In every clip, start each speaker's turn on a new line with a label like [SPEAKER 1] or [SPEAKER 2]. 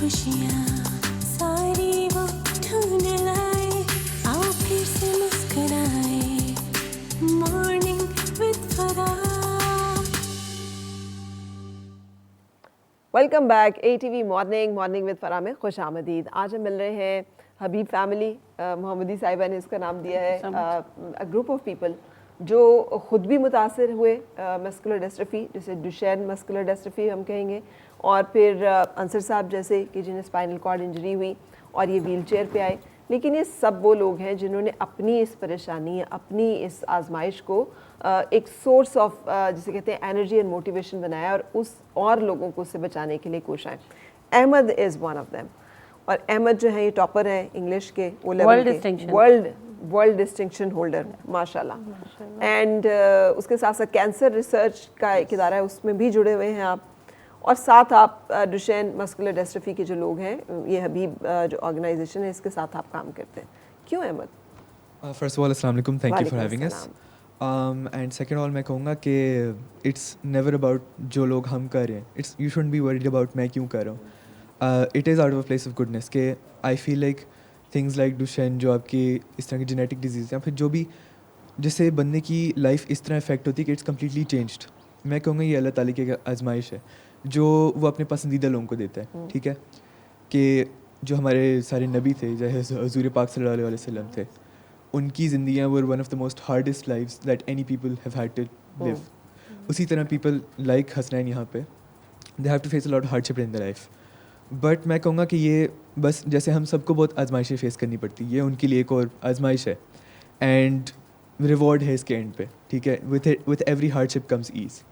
[SPEAKER 1] खुशियाँ सारी वो ढूंढ लाए, आओ फिर से मुस्कुराए, morning with Farah.
[SPEAKER 2] Welcome back ATV morning with Farah में खुश आमदीद। आज हम मिल रहे हैं हबीब फैमिली, मोहम्मदी साहिबा ने इसका नाम दिया है, अ ग्रुप ऑफ पीपल जो ख़ुद भी मुतासर हुए मस्कुलर डिस्ट्रफी, जिसे डुशेन मस्कुलर डिस्ट्रफी हम कहेंगे, और फिर अंसर साहब जैसे कि जिन्हें स्पाइनल कॉर्ड इंजरी हुई और ये व्हील चेयर पे आए। लेकिन ये सब वो लोग हैं जिन्होंने अपनी इस परेशानी, अपनी इस आजमाइश को एक सोर्स ऑफ जिसे कहते हैं एनर्जी एंड मोटिवेशन बनाया और लोगों को उससे बचाने के लिए कोशिश आए। Ahmed is one of them, और अहमद जो है ये टॉपर है इंग्लिश के, वर्ल्ड डिस्टिंक्शन होल्डर माशाल्लाह। एंड उसके साथ साथ कैंसर रिसर्च का एक इदारा है, उसमें भी जुड़े हुए हैं आप, और साथ आप डुशेन मस्कुलर डिस्ट्रफी के जो लोग हैं, ये हबीब जो ऑर्गेनाइजेशन है, इसके साथ आप काम करते हैं। क्यों अहमद?
[SPEAKER 3] फर्स्ट ऑफ ऑल अस्सलाम वालेकुम, thank you for having us. And second all मैं कहूँगा कि इट्स नेवर अबाउट जो लोग हम कर रहे हैं, it's you shouldn't be worried about मैं क्यों कर रहा हूँ। It is out of a place of goodness के I feel like things like डुशेन, जो आपकी इस तरह की जेनेटिक डिजीज़ या फिर जो भी जिससे बंदे की लाइफ इस तरह इफेक्ट होती है कि इट्स कम्प्लीटली चेंज्ड। मैं कहूँगा ये अल्लाह ताला की आजमाइश है जो वो अपने पसंदीदा लोगों को देता है। ठीक है, कि जो हमारे सारे नबी थे, जैसे हुज़ूर पाक सल्लल्लाहु अलैहि वसल्लम थे, उनकी ज़िंदगियाँ were one of the most hardest lives that any people have had to live. उसी तरह पीपल लाइक हसनैन यहाँ पे they have to face a lot hardship in the life. But मैं कहूँगा कि ये बस जैसे हम सबको बहुत आजमाइशें फेस करनी पड़ती है, ये उनके लिए एक और आजमाइश है एंड रिवॉर्ड है इसके एंड पे। ठीक है, with every hardship comes ease.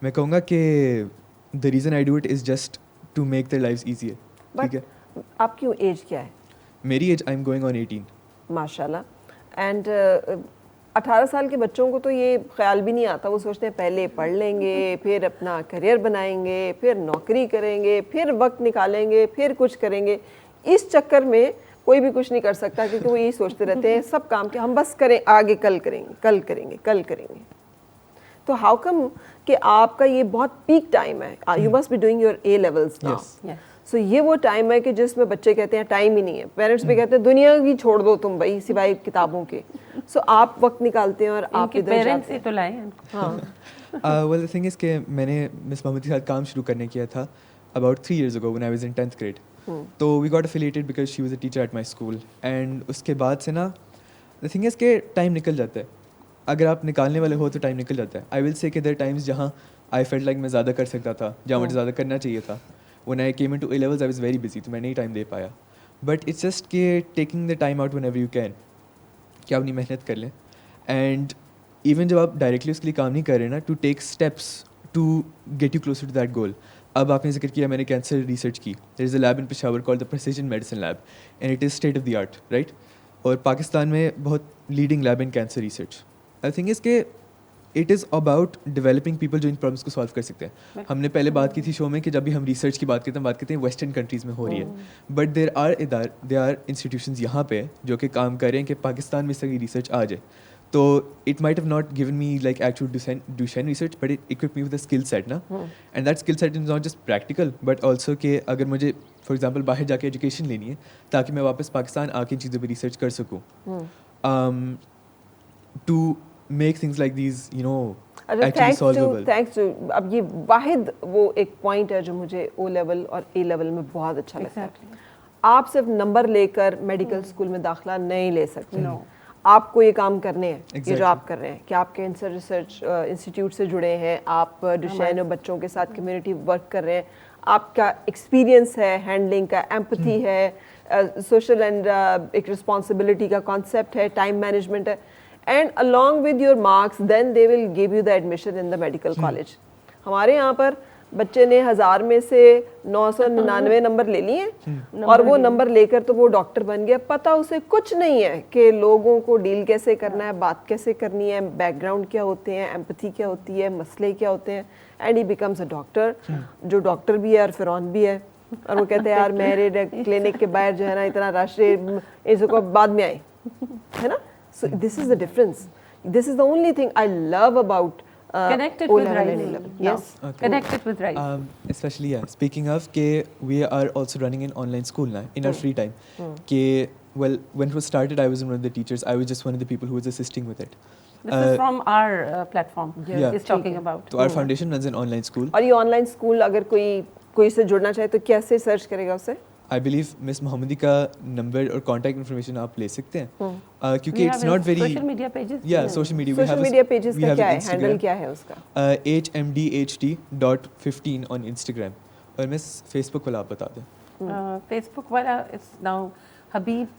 [SPEAKER 3] मैं कहूँगा कि the reason I do it is just to make their lives easier. ठीक है,
[SPEAKER 2] आपकी एज क्या है?
[SPEAKER 3] मेरी age I am going on 18
[SPEAKER 2] माशाल्लाह। एंड 18 साल के बच्चों को तो ये ख्याल भी नहीं आता, वो सोचते हैं पहले पढ़ लेंगे, फिर अपना करियर बनाएंगे, फिर नौकरी करेंगे, फिर वक्त निकालेंगे, फिर कुछ करेंगे। इस चक्कर में कोई भी कुछ नहीं कर सकता, क्योंकि वो यही सोचते रहते हैं सब काम के हम बस करें, आगे कल करेंगे। तो हाउ कम कि आपका ये बहुत पीक टाइम है, you must be doing your A levels now. So ये वो टाइम है कि जिसमें बच्चे कहते हैं टाइम ही नहीं है, पेरेंट्स भी कहते हैं दुनिया की छोड़ दो तुम भाई, सिवाय किताबों के। सो आप वक्त निकालते हैं और आप इधर
[SPEAKER 4] पेरेंट्स ही तो लाए हैं।
[SPEAKER 2] हाँ।
[SPEAKER 3] वेल द थिंग इज़ कि मैंने मिस मोहम्मद के साथ काम शुरू करने किया था about 3 years ago when I was in 10th grade. तो we got affiliated because she was a teacher at my school. And उसके बाद से ना द थिंग इज़ के टाइम निकल जाता है, अगर आप निकालने वाले हो तो टाइम निकल जाता है। आई विल से कि देयर टाइम्स जहाँ आई फेल्ट लाइक मैं ज़्यादा कर सकता था, जहाँ मुझे ज़्यादा करना चाहिए था। When I came into A levels I was very busy, तो मैं नहीं टाइम दे पाया। बट इट्स जस्ट कि taking the time out whenever you can, कि आप अपनी मेहनत कर लें। एंड इवन जब आप डायरेक्टली उसके लिए काम नहीं कर रहे ना, to take steps to get you closer to that goal. अब आपने जिक्र किया मैंने कैंसर रिसर्च की, there is a lab in Peshawar called the precision medicine lab and it is state of the art, right. और पाकिस्तान में बहुत leading lab in cancer research. I think is के it is about developing people जो in problems को solve कर सकते हैं। हमने पहले बात की थी शो में कि जब भी हम रिसर्च की बात करते हैं वेस्टर्न कंट्रीज़ में हो रही है, बट देर आर इंस्टीट्यूशंस यहाँ पे जो कि काम कर रहे हैं कि पाकिस्तान में इस तरह की रिसर्च आ जाए। तो it might have not given me like actual Duchenne research, but it equip me with a skill set ना, and that skill set is not just practical but also कि अगर मुझे फॉर एग्जाम्पल बाहर जाके education लेनी है ताकि मैं वापस पाकिस्तान आके इन चीज़ों पर रिसर्च कर सकूँ, to make things like these you know
[SPEAKER 2] thanks to. अब ये वाहिद वो एक पॉइंट है जो मुझे O level और A level में बहुत अच्छा लगता है। आप सिर्फ नंबर लेकर मेडिकल स्कूल में दाखिला नहीं ले सकते। आपको ये काम करने हैं, ये जो आप कर रहे हैं, कि आप कैंसर रिसर्च इंस्टीट्यूट से जुड़े हैं, आप डुशेन और बच्चों के साथ कम्युनिटी वर्क कर रहे हैं, आपका एक्सपीरियंस है हैंडलिंग का, एम्पैथी है, सोशल एंड एक रिस्पॉन्सिबिलिटी का कॉन्सेप्ट है, टाइम मैनेजमेंट है, and along with your marks then they will give you the admission in the medical college. हमारे यहाँ पर बच्चे ने 1000 में से 999 नंबर ले लिए और वो नंबर लेकर तो वो डॉक्टर बन गया। पता उसे कुछ नहीं है कि लोगों को डील कैसे करना है, बात कैसे करनी है, बैकग्राउंड क्या होते हैं, एम्पैथी क्या होती है, मसले क्या होते हैं, and he becomes a doctor, जो डॉक्टर भी है और फिरौन भी है। और वो कहते हैं यार मेरे क्लिनिक के बाहर जो है ना इतना रश है, इसको बाद में आए, है ना। So this is the difference. This is the only thing I love about
[SPEAKER 4] Connected with rising.
[SPEAKER 2] Yes.
[SPEAKER 3] Okay.
[SPEAKER 4] Connected with rising.
[SPEAKER 3] Especially, yeah, speaking of, we are also running an online school now in our free time. Well, when it was started, I wasn't one of the teachers. I was just one of the people who was assisting with it.
[SPEAKER 4] This is from our platform.
[SPEAKER 3] Yeah.
[SPEAKER 4] He's talking about.
[SPEAKER 3] So our foundation runs an online school.
[SPEAKER 2] और ये online school अगर कोई से जुड़ना चाहे तो कैसे search करेगा उसे?
[SPEAKER 3] I believe Miss Mohammadi का नंबर और contact information आप ले सकते हैं, क्योंकि
[SPEAKER 4] We
[SPEAKER 3] it's
[SPEAKER 4] have
[SPEAKER 3] not very.
[SPEAKER 4] social media pages.
[SPEAKER 3] Yeah, social media.
[SPEAKER 2] Social media pages का क्या है, हैंडल
[SPEAKER 3] Instagram.
[SPEAKER 2] क्या है उसका?
[SPEAKER 3] hmdht.15 on Instagram. और मिस Facebook वाला आप बता दें.
[SPEAKER 4] Facebook wala is now Habib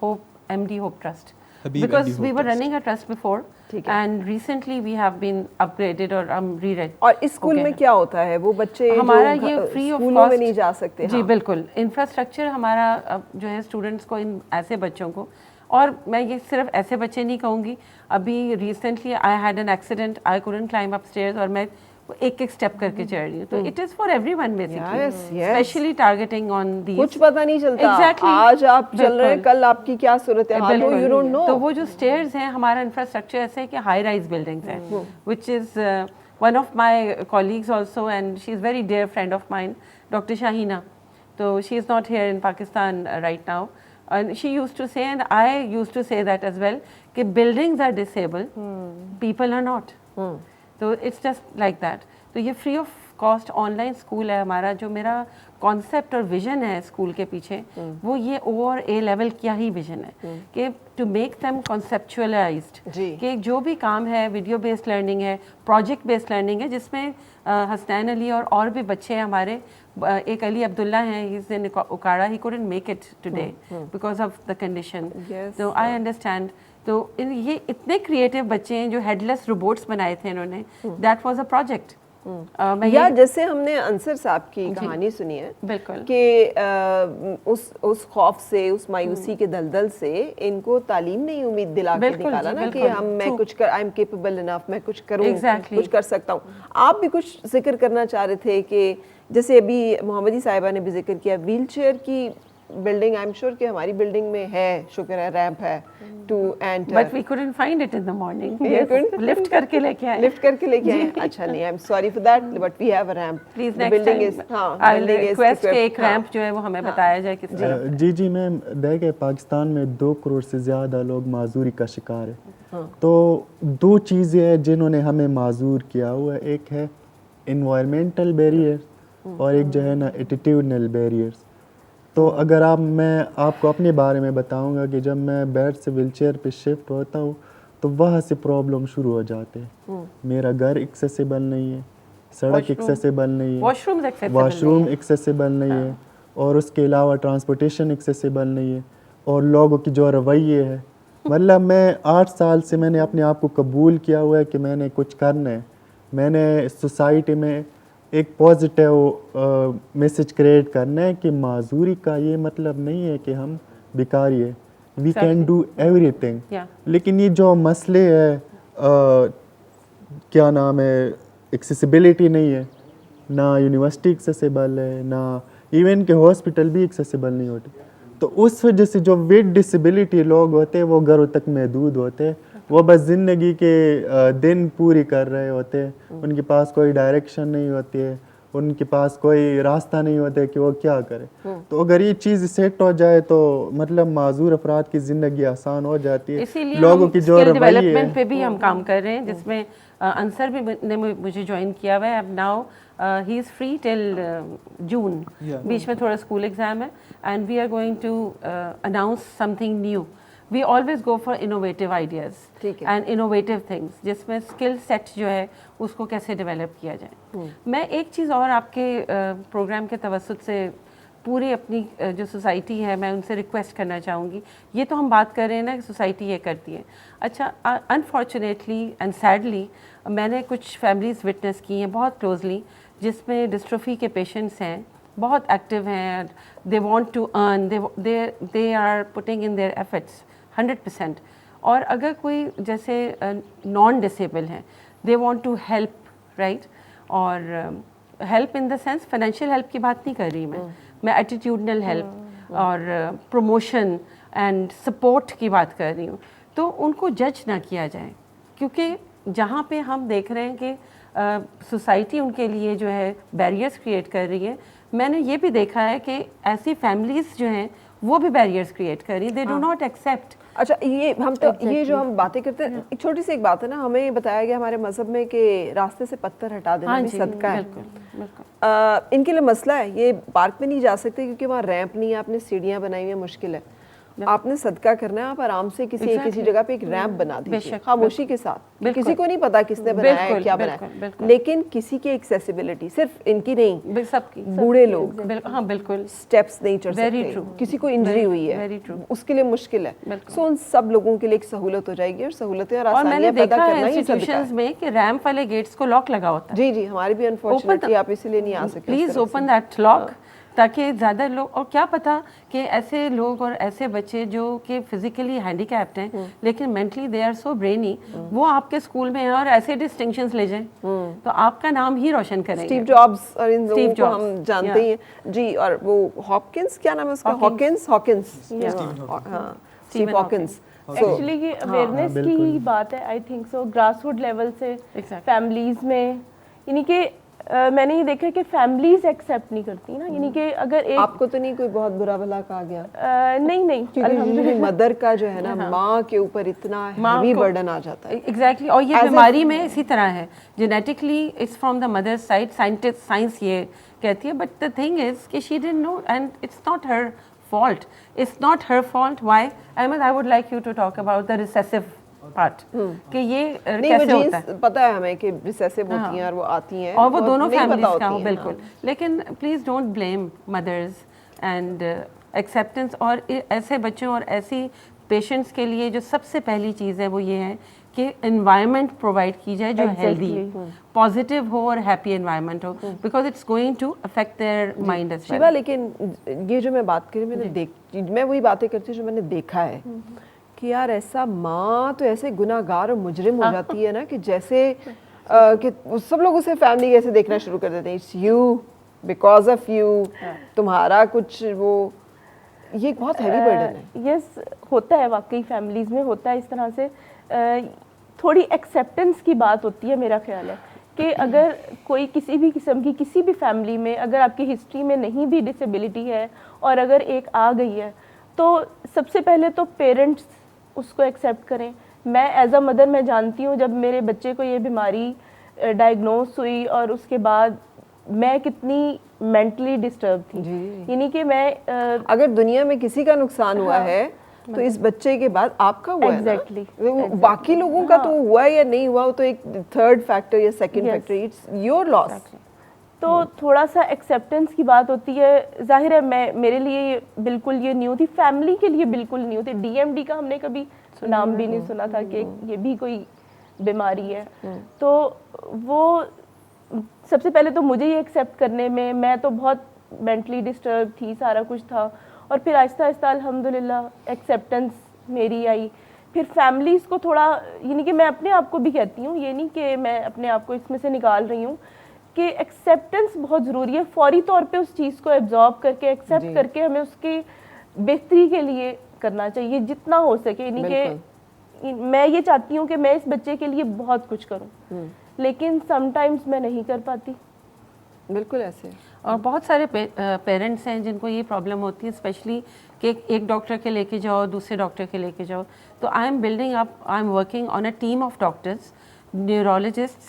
[SPEAKER 4] Hope MD Hope Trust.
[SPEAKER 3] Habib
[SPEAKER 4] Because
[SPEAKER 3] MD Hope
[SPEAKER 4] we were
[SPEAKER 3] Trust.
[SPEAKER 4] running a trust before,
[SPEAKER 2] ठीक है.
[SPEAKER 4] and recently we have been upgraded or reread.
[SPEAKER 2] और इस school में क्या होता है, वो बच्चे
[SPEAKER 4] हमारा
[SPEAKER 2] जो
[SPEAKER 4] ये फ्री ऑफ
[SPEAKER 2] स्कूलों में
[SPEAKER 4] कॉस्ट
[SPEAKER 2] नहीं जा सकते?
[SPEAKER 4] जी बिल्कुल. इंफ्रास्ट्रक्चर हमारा जो है स्टूडेंट्स को, इन ऐसे बच्चों को, और मैं ये सिर्फ ऐसे बच्चे नहीं कहूँगी. अभी recently I had an accident, I couldn't climb upstairs और मैं एक एक स्टेप करके चढ़ रही हूँ. तो it is for everyone basically, specially targeting on the.
[SPEAKER 2] कुछ पता नहीं चलता.
[SPEAKER 4] Exactly.
[SPEAKER 2] आज आप चल रहे हैं, कल आपकी क्या सूरत हाल हो, यू डोंट नो.
[SPEAKER 4] तो वो जो स्टेयर्स हैं, हमारा इंफ्रास्ट्रक्चर ऐसे है कि हाई राइज बिल्डिंग्स हैं, which is one of my colleagues also, and she is very dear friend of mine, doctor Shaheena. तो she is not here in Pakistan right now, and she used to say, and I used to say that as well, कि buildings are disabled, people are not. तो it's just like that. तो ये free of cost online school है हमारा. जो मेरा concept और vision है स्कूल के पीछे, वो ये ओ और ए लेवल क्या ही विजन है कि टू मेक देम कॉन्सेप्चुअलाइज्ड, कि जो भी काम है वीडियो बेस्ड लर्निंग है, प्रोजेक्ट बेस्ड लर्निंग है, जिसमें हसनैन अली और भी बच्चे हैं हमारे. एक अली अब्दुल्ला हैं, he is in Okara, he couldn't make it today because of the condition. तो आई अंडरस्टैंड. तो ये इतने क्रिएटिव बच्चे हैं जो हेडलेस रोबोट्स बनाए थे इन्होंने. That was a project.
[SPEAKER 2] या जैसे हमने अंसर साहब की कहानी सुनी है,
[SPEAKER 4] बिल्कुल,
[SPEAKER 2] कि उस खौफ से, उस मायूसी के दलदल से इनको तालीम नहीं उम्मीद दिला के निकाला ना, कि मैं कुछ कर, आई एम केपेबल इनफ, मैं कुछ करूं, कुछ कर सकता हूं. आप भी कुछ जिक्र करना चाह रहे थे कि जैसे अभी मोहम्मदी साहिबा ने भी जिक्र किया व्हील चेयर की बिल्डिंग. आई एम श्योर कि हमारी बिल्डिंग में है, शुक्र है, रैंप है to enter,
[SPEAKER 4] but we couldn't find it in the morning. Lift करके लेके आए. अच्छा नहीं, I am sorry for that, but we have a ramp. Please next time I request कि एक रैंप जो है वो हमें बताया जाए किस तरह.
[SPEAKER 5] जी मैम, देखे पाकिस्तान में 2 करोड़ से ज़्यादा लोग माजूरी का शिकार है. तो 2 चीज़ें हैं जिन्होंने हमें माजूर किया हुआ है. एक है इन्वायरमेंटल बैरियर और एक जो है ना एटीट्यूडनल बैरियर्स. तो अगर मैं आपको अपने बारे में बताऊंगा कि जब मैं बेड से व्हीलचेयर पे शिफ्ट होता हूँ तो वहाँ से प्रॉब्लम शुरू हो जाते हैं. मेरा घर एक्सेसिबल नहीं है, सड़क एक्सेसिबल नहीं है, वॉशरूम एक्सेसिबल नहीं है, और उसके अलावा ट्रांसपोर्टेशन एक्सेसिबल नहीं है, और लोगों की जो रवैये है, मतलब मैं 8 साल से मैंने अपने आप को कबूल किया हुआ है कि मैंने कुछ करना है. मैंने सोसाइटी में एक पॉजिटिव मैसेज क्रिएट करना है कि माजूरी का ये मतलब नहीं है कि हम भिखारी है. We can do everything. लेकिन ये जो मसले है, क्या नाम है, एक्सेसिबिलिटी नहीं है, ना यूनिवर्सिटी एक्सेसिबल है, ना इवन के हॉस्पिटल भी एक्सेसिबल नहीं होते. तो उस वजह से जो विद डिसेबिलिटी लोग होते हैं वो घरों तक महदूद होते हैं. वो बस ज़िंदगी के दिन पूरी कर रहे होते हैं. उनके पास कोई डायरेक्शन नहीं होती है, उनके पास कोई रास्ता नहीं होता है कि वो क्या करें. तो अगर ये चीज़ सेट हो जाए तो मतलब माजूर अफराद की ज़िंदगी आसान हो जाती है. लोगों की जो
[SPEAKER 4] डेवलपमेंट पे भी हम काम कर रहे हैं, जिसमें अंसर भी ने मुझे ज्वाइन किया हुआ है. अब now he is free till June. बीच में थोड़ा स्कूल एग्ज़ाम है, and we are going to announce something new. We always go for innovative ideas and innovative things, जिसमें स्किल सेट जो है उसको कैसे डेवलप किया जाए. मैं एक चीज़ और आपके प्रोग्राम के तवस्सुत से पूरी अपनी जो सोसाइटी है, मैं उनसे रिक्वेस्ट करना चाहूँगी. ये तो हम बात कर रहे हैं ना कि सोसाइटी ये करती है. अच्छा, अनफॉर्चुनेटली एंड सैडली मैंने कुछ फैमिलीज़ विटनेस की हैं बहुत क्लोजली, जिसमें डिस्ट्रोफी के पेशेंट्स हैं, बहुत एक्टिव हैं, they want to earn, they are putting in their efforts 100%. और अगर कोई जैसे नॉन डिसेबल हैं, they want to help, right, और help in the sense financial help की बात नहीं कर रही मैं एटीट्यूडनल हेल्प और प्रमोशन एंड सपोर्ट की बात कर रही हूँ. तो उनको जज ना किया जाए, क्योंकि जहाँ पे हम देख रहे हैं कि सोसाइटी उनके लिए जो है बैरियर्स क्रिएट कर रही है, मैंने ये भी देखा है कि ऐसी फैमिलीज़ जो हैं वो भी बैरियर्स क्रिएट कर रही हैं, दे डू नॉट एक्सेप्ट।
[SPEAKER 2] अच्छा, ये हम तो ये जो हम बातें करते हैं, एक छोटी सी एक बात है ना, हमें बताया गया हमारे मजहब में कि रास्ते से पत्थर हटा देना भी सदका है। इनके लिए मसला है, ये पार्क में नहीं जा सकते क्योंकि वहाँ रैंप नहीं है, आपने सीढ़ियाँ बनाई हुई हैं, मुश्किल है। आपने सदका करना है, आप आराम से किसी जगह पे एक रैंप बना दीजिए खामोशी के साथ, किसी को नहीं पता किसने बनाया है, क्या बनाया है, लेकिन किसी की एक्सेसिबिलिटी, सिर्फ इनकी नहीं,
[SPEAKER 4] सबकी,
[SPEAKER 2] बूढ़े लोग,
[SPEAKER 4] हाँ बिल्कुल,
[SPEAKER 2] स्टेप्स नहीं चढ़ सकते, किसी को इंजरी हुई है, उसके लिए मुश्किल है, सो उन सब लोगों के लिए एक सहूलत हो जाएगी, और सहूलतें और आसानियां पैदा करना ही सदका है।
[SPEAKER 4] में कि रैंप वाले गेट्स को लॉक लगा होता है।
[SPEAKER 2] जी जी, हमारे भी अनफॉर्चुनेटली आप इसीलिए नहीं आ सकते।
[SPEAKER 4] प्लीज ओपन दैट लॉक, ताकि ज़्यादा लोग, और क्या पता कि ऐसे लोग और ऐसे बच्चे जो कि फिजिकली हैंडीकैप्ड हैं लेकिन mentally they are so brainy, वो आपके स्कूल में हैं और ऐसे डिस्टिंक्शंस ले जाएं तो आपका नाम ही रोशन करेंगे।
[SPEAKER 2] स्टीव जॉब्स और इन लोगों को हम जानते ही हैं जी, और वो हॉकिंस, क्या नाम है उसका, हॉकिंस, हाँ स्टीव हॉकिंस।
[SPEAKER 6] एक्चुअली ये अवेयरनेस की बात है, I think so, grassroot level से फैमिलीज में, यानी कि मैंने ये देखा कि फैमिलीज एक्सेप्ट नहीं करती ना, यानी कि अगर एक,
[SPEAKER 2] आपको तो नहीं कोई बहुत बुरा भला कहा गया?
[SPEAKER 6] नहीं
[SPEAKER 2] अल्हम्दुलिल्लाह, मदर का जो है ना, माँ के ऊपर इतना हेवी बर्डन आ जाता है।
[SPEAKER 4] एग्जैक्टली, और ये बीमारी में इसी तरह है, genetically it's from the mother side, science ये कहती है, बट द थिंग इज कि she didn't know and it's not her fault, it's not her fault. Why? Ahmed, I would like you to talk about the recessive part, कि ये कैसे होता है।
[SPEAKER 2] पता है हमें कि रिसेसिव होती हैं और वो आती हैं,
[SPEAKER 4] और वो दोनों फैमिलीज का हो, बिल्कुल, लेकिन please don't blame mothers and acceptance. और ऐसे बच्चों और ऐसी पेशेंट्स के लिए जो सबसे पहली चीज़ है वो ये है कि एनवायरनमेंट प्रोवाइड की जाए जो हेल्दी, पॉजिटिव हो और हैप्पी एनवायरनमेंट हो, because it's going to affect their mind as well.
[SPEAKER 2] Shiva, लेकिन ये जो मैं बात करी, मैं वही बातें करती हूँ जो मैंने देखा है कि यार ऐसा माँ तो ऐसे गुनाहगार और मुजरिम हो जाती है ना, कि जैसे कि सब लोग उसे फैमिली कैसे देखना शुरू कर देते हैं, it's you, because of you, तुम्हारा कुछ वो, ये बहुत हैवी बर्डन है।
[SPEAKER 6] यस, होता है वाकई, फैमिलीज में होता है इस तरह से। थोड़ी एक्सेप्टेंस की बात होती है, मेरा ख्याल है कि अगर कोई किसी भी किस्म की, किसी भी फैमिली में अगर आपकी हिस्ट्री में नहीं भी डिसेबिलिटी है और अगर एक आ गई है, तो सबसे पहले तो पेरेंट्स उसको एक्सेप्ट करें। मैं एज अ मदर मैं जानती हूँ, जब मेरे बच्चे को ये बीमारी डायग्नोस हुई और उसके बाद मैं कितनी मेंटली डिस्टर्ब थी, यानी कि मैं
[SPEAKER 2] अगर दुनिया में किसी का नुकसान हुआ है तो इस बच्चे के बाद आपका हुआ
[SPEAKER 6] Exactly.
[SPEAKER 2] है ना? बाकी लोगों का तो हुआ या नहीं हुआ, वो तो एक थर्ड फैक्टर या second factor, it's your loss.
[SPEAKER 6] तो थोड़ा सा एक्सेप्टेंस की बात होती है। जाहिर है मेरे लिए बिल्कुल ये न्यू थी, फैमिली के लिए बिल्कुल न्यू थी। DMD का हमने कभी नाम भी नहीं सुना था कि ये भी कोई बीमारी है। तो वो सबसे पहले तो मुझे ये एक्सेप्ट करने में, मैं तो बहुत मेंटली डिस्टर्ब थी, सारा कुछ था, और फिर आहिस्ता आहिस्ता अल्हम्दुलिल्लाह एक्सेप्टेंस मेरी आई। फिर फैमिलीज़ को थोड़ा, यानी कि मैं अपने आप को भी कहती हूँ, ये नहीं कि मैं अपने आप को इसमें से निकाल रही हूँ, कि एक्सेप्टेंस बहुत ज़रूरी है। फौरी तौर पे उस चीज़ को एब्जॉर्ब करके, एक्सेप्ट करके हमें उसकी बेहतरी के लिए करना चाहिए जितना हो सके। यानी कि मैं ये चाहती हूँ कि मैं इस बच्चे के लिए बहुत कुछ करूँ, लेकिन समटाइम्स मैं नहीं कर पाती।
[SPEAKER 2] बिल्कुल ऐसे।
[SPEAKER 4] और बहुत सारे पेरेंट्स हैं जिनको ये प्रॉब्लम होती है, स्पेशली कि एक डॉक्टर के लेके जाओ, दूसरे डॉक्टर के लेके जाओ। तो I am building up, I am working on a team of doctors, neurologist,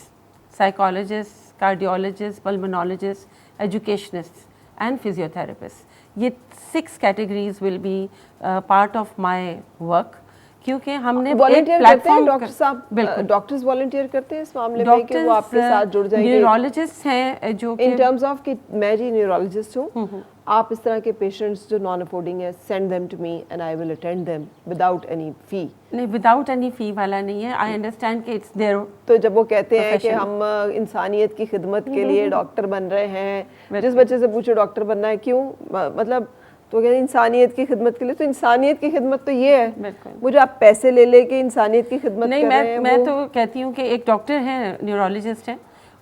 [SPEAKER 4] psychologist, cardiologist, pulmonologist, educationist and physiotherapist. ये 6 categories will be part of my work, क्योंकि हमने
[SPEAKER 2] वॉलंटियर करते हैं डॉक्टर साहब, बिल्कुल डॉक्टर्स वॉलंटियर करते हैं इस मामले में कि वो आपके साथ जुड़ जाएंगे।
[SPEAKER 4] न्यूरोलॉजिस्ट हैं जो
[SPEAKER 2] इन टर्म्स ऑफ कि मैं जी न्यूरोलॉजिस्ट हूँ, आप इस तरह के पेशेंट्स जो नॉन अफोर्डिंग है, send them to me and I will attend them without any fee.
[SPEAKER 4] नहीं, विदाउट एनी फी वाला नहीं है, आई अंडरस्टैंड कि इट्स देयर।
[SPEAKER 2] तो जब वो कहते हैं कि हम इंसानियत की खिदमत के लिए डॉक्टर बन रहे हैं, जिस बच्चे से पूछो डॉक्टर बनना है क्यों, मतलब तो कहते हैं इंसानियत की खिदमत के लिए। तो इंसानियत की खिदमत तो ये है, मुझे आप पैसे ले लेके इंसानियत की खिदमत
[SPEAKER 4] नहीं,
[SPEAKER 2] कर रहे हैं।
[SPEAKER 4] मैं तो कहती हूँ कि एक डॉक्टर है, न्यूरोलॉजिस्ट है,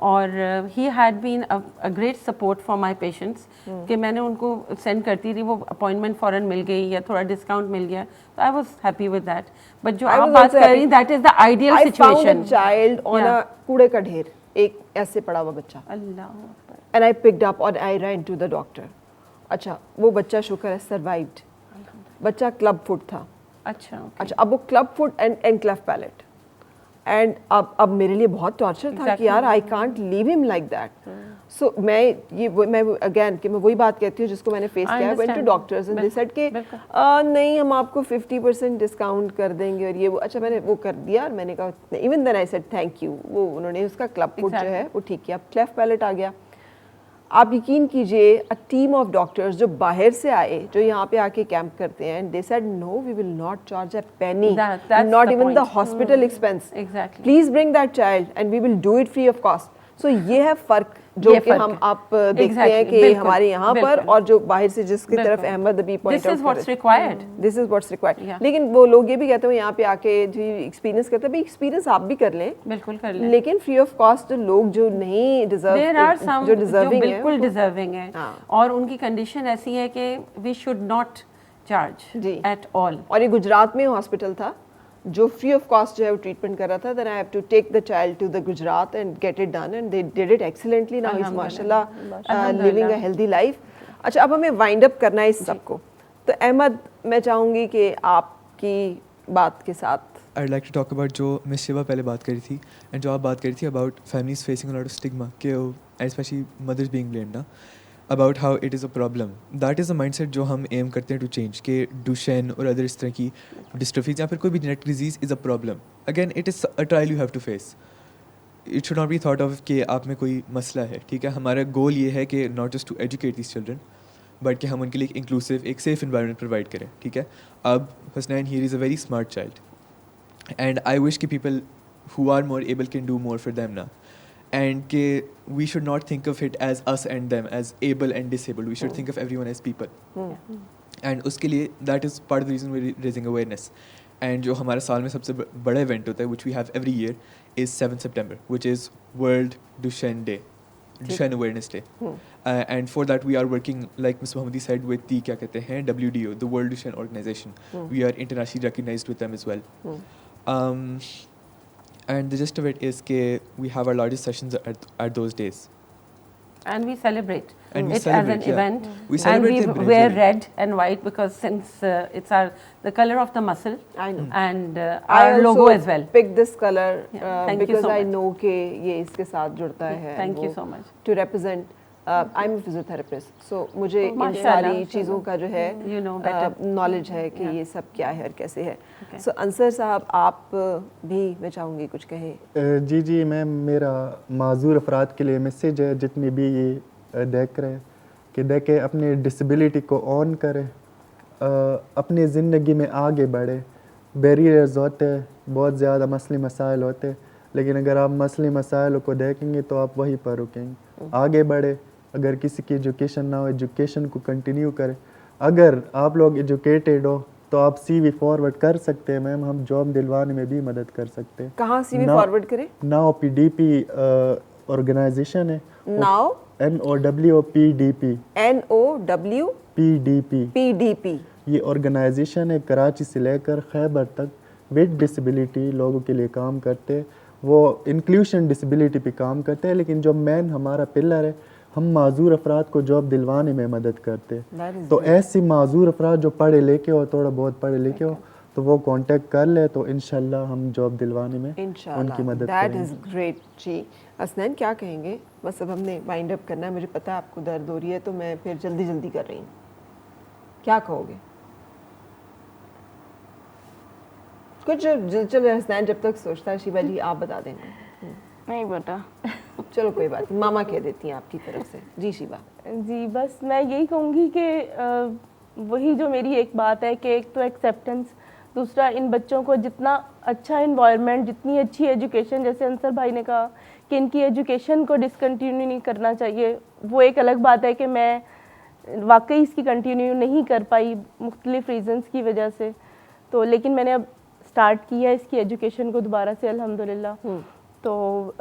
[SPEAKER 4] اور he had been a great support for my patients کہ میں نے ان کو سینڈ کرتی تھی, وہ اپوائنٹمنٹ فوراً مل گئی یا تھوڑا ڈسکاؤنٹ مل گیا, تو I was happy with that. But جو آپ بات کر رہی that is the ideal situation.
[SPEAKER 2] Child on a کوڑے کا ڈھیر, ایک ایسے پڑا ہوا بچہ,
[SPEAKER 4] اللہ
[SPEAKER 2] اینڈ آئی پکڈ اپ اور آئی رین ٹو دا ڈاکٹر. اچھا وہ بچہ شکر ہے سروائیوڈ, بچہ کلب فٹ تھا.
[SPEAKER 4] اچھا
[SPEAKER 2] اب وہ club foot and cleft palate, and اب میرے لیے بہت ٹارچر تھا کہ یار آئی کانٹ لیو ہم لائک دیٹ. سو میں اگین کہ میں وہی بات کہتی ہوں جس کو میں نے فیس کیا, went to doctors and they said کہ نہیں ہم آپ کو 50% ڈسکاؤنٹ کر دیں گے اور یہ وہ. اچھا میں نے وہ کر دیا اور میں نے کہا even then I said thank you. وہ انہوں نے اس کا کلب فٹ جو ہے وہ ٹھیک کیا. اب کلیف پیلٹ آ گیا. آپ یقین کیجئے اے ٹیم آف ڈاکٹرز جو باہر سے آئے, جو یہاں پہ آ کے کیمپ کرتے ہیں, they said no we will not charge a penny, not even the hospital expense, please bring that child and we will do it free of cost. So یہ ہے فرق جو کہ ہم آپ دیکھتے ہیں کہ ہمارے یہاں پر اور جو باہر سے جس کی طرف احمد ابھی point out this is what's required. لیکن وہ لوگ یہ بھی کہتے ہیں یہاں پہ آ کے جو ایکسپیرینس کرتے ہیں, بھائی ایکسپیرینس آپ بھی کر لیں,
[SPEAKER 4] بالکل کر لیں,
[SPEAKER 2] لیکن فری آف کاسٹ لوگ جو نہیں ڈیزرو, جو ڈیزرونگ ہیں,
[SPEAKER 4] بالکل ڈیزرونگ ہیں, اور ان کی کنڈیشن ایسی ہے کہ we should not charge at all.
[SPEAKER 2] اور یہ گجرات میں ہاسپٹل تھا جو فری آف کاسٹ جو ہے وہ ٹریٹمنٹ کر رہا تھا. Then I have to take the child to the Gujarat and get it done and they did it excellently. Now is ماشاء اللہ لیونگ اے ہیلدی لائف. اچھا اب ہمیں وائنڈ اپ کرنا ہے اس سب کو, تو احمد میں چاہوں گی کہ آپ کی بات کے ساتھ
[SPEAKER 3] I'd like to talk about جو مس شیوا پہلے بات کری تھی اینڈ جو آپ بات کری تھی about families facing a lot of stigma کہ اسپیشلی مدرز بینگ blamed نا, about how it is a problem. That is a mindset جو ہم aim کرتے ہیں to change کہ Duchenne اور ادر اس طرح کی ڈسٹرافیز یا پھر کوئی بھی genetic disease is a problem. Again it is a trial you have to face. It should not be thought of کہ آپ میں کوئی مسئلہ ہے, ٹھیک ہے. ہمارا گول یہ ہے کہ not just to educate these children but کہ ہم ان کے لیے ایک انکلوسیو ایک سیف انوائرمنٹ پرووائڈ کریں, ٹھیک ہے. اب Hasnain here is a very smart child and I wish کہ people who are more able can do more for them now. And کہ we should not think of it as us and them, as able and disabled. We should think of everyone as people. And اس کے لیے that is part of the reason we're raising awareness. And جو ہمارا سال میں سب سے بڑا event ہوتا ہے which we have every year is 7 September, which is World Duchenne Day, Duchenne Awareness Day. And for that we are working, like Ms. Mohammadi said, with the کیا کہتے ہیں WDO, the World Duchenne Organization. We are internationally recognized with them as well. And the gist of it is that we have our largest sessions at those days.
[SPEAKER 4] And we celebrate
[SPEAKER 3] And we
[SPEAKER 4] it
[SPEAKER 3] celebrate,
[SPEAKER 4] as an
[SPEAKER 3] yeah.
[SPEAKER 4] event.
[SPEAKER 3] We celebrate
[SPEAKER 4] and
[SPEAKER 3] them
[SPEAKER 4] we wear
[SPEAKER 3] individually.
[SPEAKER 4] red and white because since it's the color of the muscle.
[SPEAKER 2] I know.
[SPEAKER 4] And
[SPEAKER 2] I
[SPEAKER 4] our
[SPEAKER 2] also
[SPEAKER 4] logo as well.
[SPEAKER 2] pick this color
[SPEAKER 4] Thank you
[SPEAKER 2] because
[SPEAKER 4] so
[SPEAKER 2] I
[SPEAKER 4] much.
[SPEAKER 2] know کہ یہ اس کے ساتھ جڑتا ہے.
[SPEAKER 4] Thank you so much.
[SPEAKER 2] To represent. I'm a physiotherapist, so مجھے ان
[SPEAKER 4] ماشاءاللہ
[SPEAKER 2] ساری چیزوں کا جو ہے
[SPEAKER 4] You know better.
[SPEAKER 2] نالج ہے کہ یہ سب کیا ہے اور کیسے ہے. سو انصر صاحب آپ بھی میں چاہوں گی کچھ کہیں.
[SPEAKER 5] جی میم, میرا معذور افراد کے لیے میسیج ہے جتنے بھی یہ دیکھ رہے ہیں کہ دیکھیں اپنے ڈسیبلٹی کو آن کریں, اپنی زندگی میں آگے بڑھے. بیریئرز ہوتے ہیں, بہت زیادہ مسئلے مسائل ہوتے ہیں, لیکن اگر آپ مسئلے مسائل کو دیکھیں گے تو آپ وہیں پر رکیں گے. آگے بڑھے. اگر کسی کی ایجوکیشن نہ ہو, ایجوکیشن کو کنٹینیو کریں. اگر آپ لوگ ایجوکیٹڈ ہو تو آپ سی وی فارورڈ کر سکتے ہیں میم, ہم جاب دلوانے میں بھی مدد کر سکتے ہیں.
[SPEAKER 2] کہاں سی وی فارورڈ کریں؟
[SPEAKER 5] ناؤ پی ڈی پی آرگنائزیشن ہے,
[SPEAKER 2] ناؤ
[SPEAKER 5] NOWPDP
[SPEAKER 2] PDP
[SPEAKER 5] یہ آرگنائزیشن ہے, کراچی سے لے کر خیبر تک ود ڈسیبلٹی لوگوں کے لیے کام کرتے ہیں. وہ انکلوژن ڈسیبلٹی پہ کام کرتے ہیں, لیکن جو مین ہمارا پلر ہے, ہم معذور افراد کو جاب دلوانے میں مدد کرتے ہیں. تو ایسی معذور افراد جو پڑھے لکھے ہو, تھوڑا بہت پڑھے لکھے ہو, تو وہ کانٹیکٹ کر لے, تو انشاءاللہ ہم جاب دلوانے میں ان کی مدد کریں گے.
[SPEAKER 2] That is great. جی حسنین کیا کہیں گے؟ بس اب ہم نے وائنڈ اپ کرنا ہے. مجھے پتا ہے آپ کو درد ہو رہی ہے تو میں پھر جلدی کر رہی ہوں. کیا کہو گے کچھ؟ چلو حسنین جب تک سوچتا ہے, شیبا جی آپ بتا دیں.
[SPEAKER 6] نہیں بیٹا,
[SPEAKER 2] چلو کوئی بات نہیں, ماما کہہ دیتی ہیں آپ کی طرف سے. جی شیبا.
[SPEAKER 6] جی بس میں یہی کہوں گی کہ وہی جو میری ایک بات ہے کہ ایک تو ایکسیپٹنس, دوسرا ان بچوں کو جتنا اچھا انوائرمنٹ, جتنی اچھی ایجوکیشن, جیسے انصر بھائی نے کہا کہ ان کی ایجوکیشن کو ڈسکنٹینیو نہیں کرنا چاہیے. وہ ایک الگ بات ہے کہ میں واقعی اس کی کنٹینیو نہیں کر پائی مختلف ریزنس کی وجہ سے, تو لیکن میں نے اب اسٹارٹ کیا اس کی ایجوکیشن کو دوبارہ سے الحمدللہ. تو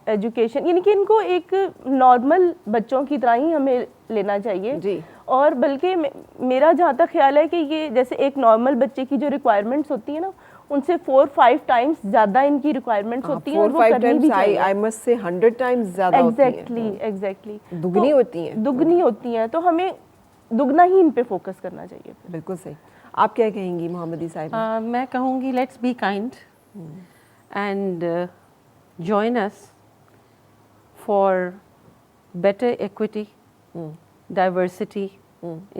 [SPEAKER 6] ایجوکیشن یعنی کہ ان کو ایک نارمل بچوں کی طرح ہی ہمیں لینا چاہیے
[SPEAKER 2] جی.
[SPEAKER 6] اور بلکہ میرا جہاں تک خیال ہے کہ یہ جیسے ایک نارمل بچے کی جو ریکوائرمنٹس ہوتی ہیں نا ان سے 4-5 ٹائمس زیادہ ان کی ریکوائرمنٹس ہوتی ہیں اور وہ کرنی بھی چاہیے.
[SPEAKER 2] I must say 100 times زیادہ ہوتی ہیں.
[SPEAKER 6] ایگزیکٹلی
[SPEAKER 2] دگنی ہوتی ہیں.
[SPEAKER 6] دگنی ہوتی ہیں تو ہمیں دگنا ہی ان پہ فوکس کرنا چاہیے.
[SPEAKER 2] بالکل صحیح. آپ کیا کہیں گی محمدی صاحب؟
[SPEAKER 4] میں کہوں گی let's be kind and join us for better equity, diversity,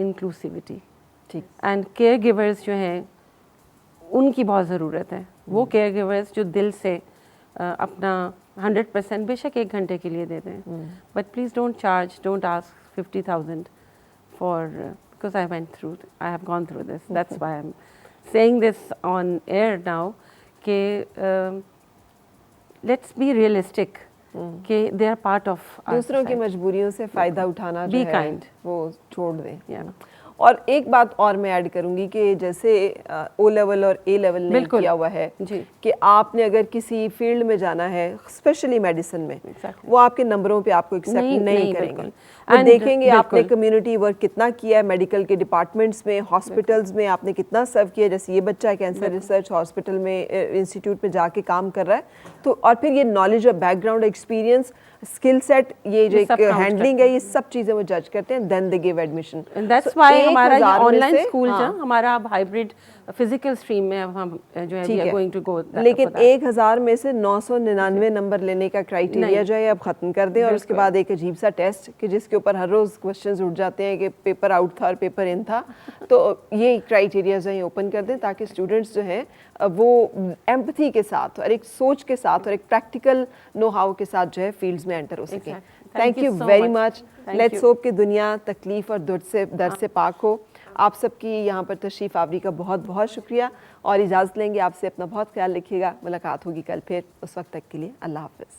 [SPEAKER 4] inclusivity. And caregivers جو ہیں ان کی بہت ضرورت ہے. وہ caregivers جو دل سے اپنا 100% بے شک 1 گھنٹے کے لیے دے دیں, but please don't ask 50,000 for because I have gone through this. That's why I'm saying this on air now کہ let's be realistic کہ they are part of our
[SPEAKER 2] دوسروں کی
[SPEAKER 4] society.
[SPEAKER 2] مجبوریوں سے فائدہ اٹھانا جو
[SPEAKER 4] Be
[SPEAKER 2] ہے
[SPEAKER 4] kind.
[SPEAKER 2] وہ چھوڑ دیں.
[SPEAKER 4] Yeah.
[SPEAKER 2] اور ایک بات اور میں ایڈ کروں گی کہ جیسے او لیول اور اے لیول نے
[SPEAKER 4] بالکل.
[SPEAKER 2] کیا ہوا ہے
[SPEAKER 4] جی.
[SPEAKER 2] کہ آپ نے اگر کسی فیلڈ میں جانا ہے اسپیشلی میڈیسن میں وہ آپ کے نمبروں پہ آپ کو ایکسیپٹ نہیں کریں گے. وہ دیکھیں گے آپ نے کمیونٹی ورک کتنا کیا ہے میڈیکل کے ڈپارٹمنٹس میں, ہاسپٹلز میں آپ نے کتنا سرو کیا. جیسے یہ بچہ کینسر ریسرچ ہاسپٹل میں انسٹیٹیوٹ میں جا کے کام کر رہا ہے تو اور پھر یہ نالج اور background experience skill set یہ جو ہینڈلنگ ہے یہ سب چیزیں وہ جج کرتے ہیں دین دے گیو ایڈمیشن.
[SPEAKER 4] That's why ہمارا یہ آن لائن اسکول جو ہمارا اب ہائبرڈ فزیکل اسٹریم میں اب ہم جو ہے we are going to go.
[SPEAKER 2] لیکن 1000 میں سے 999 نمبر لینے کا کرائٹیریا جو ہے اب ختم کر دیں اور اس کے بعد ایک عجیب سا ٹیسٹ کہ جس کے اوپر ہر روز کوشچنز اٹھ جاتے ہیں کہ پیپر آؤٹ تھا اور پیپر ان تھا. تو یہ کرائٹیریا جو ہے اوپن کر دیں تاکہ اسٹوڈنٹس جو ہیں وہ ایمپتھی کے ساتھ اور ایک سوچ کے ساتھ اور ایک پریکٹیکل نو ہاؤ کے ساتھ جو ہے فیلڈز میں انٹر ہو سکیں. Thank you very much. Let's hope کہ دنیا تکلیف اور درد سے پاک ہو. آپ سب کی یہاں پر تشریف آوری کا بہت بہت شکریہ اور اجازت لیں گے آپ سے. اپنا بہت خیال رکھیے گا. ملاقات ہوگی کل پھر. اس وقت تک کے لیے اللہ حافظ.